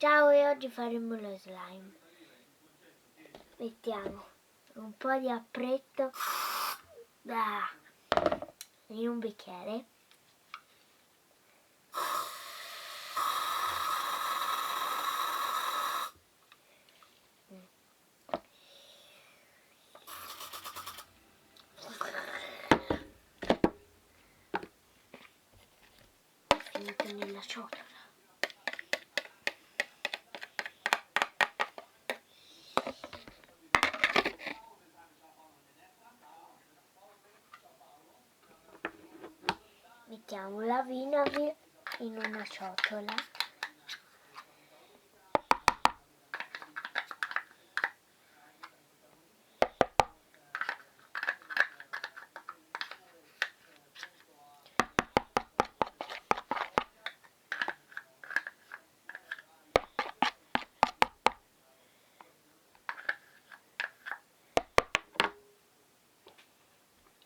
Ciao, e oggi faremo lo slime. Mettiamo un po' di apretto in un bicchiere. Finito nella ciotola. Mettiamo la vinagre in una ciotola.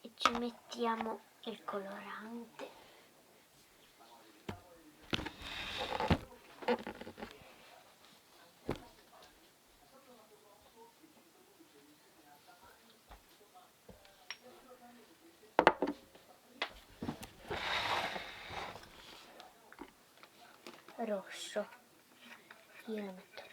E ci mettiamo il colorante. Rosso. Io lo metto rosso.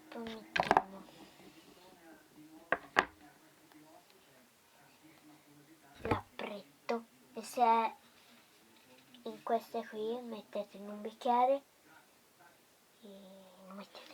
Poi mettiamo l'appretto e se è in queste qui mettete in un bicchiere e lo mettete.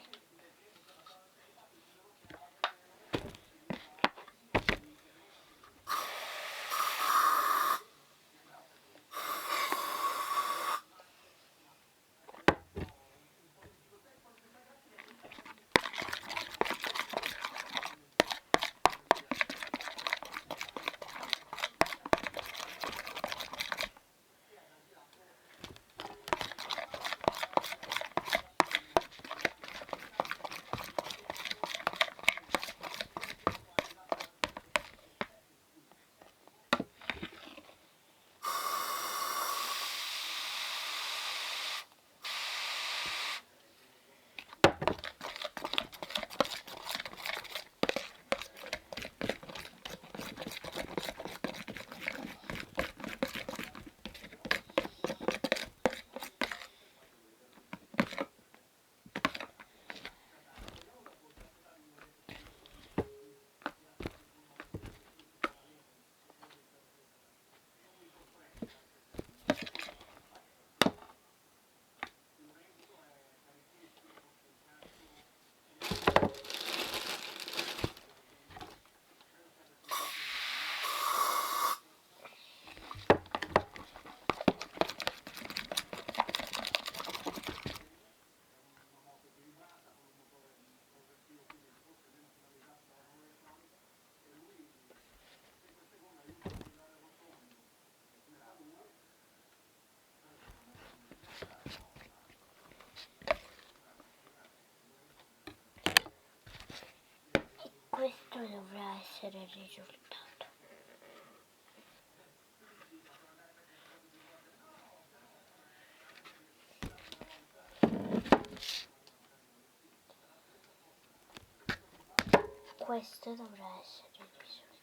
questo dovrà essere il risultato. Questo dovrà essere il risultato.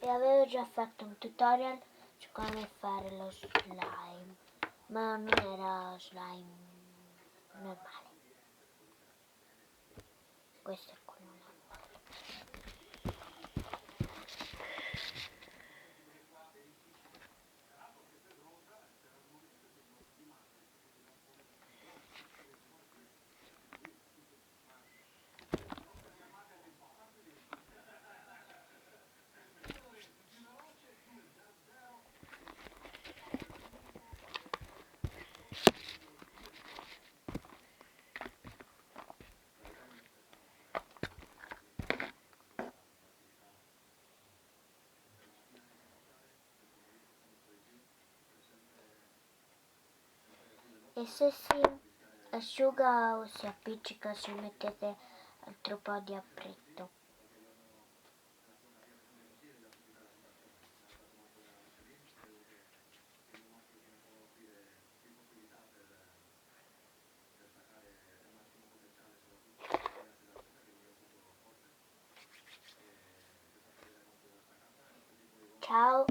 E avevo già fatto un tutorial su come fare lo slime, ma non era slime normale. Questo è quello normale. E se si asciuga o si appiccica ci mettete altro po' di apretto. Ciao!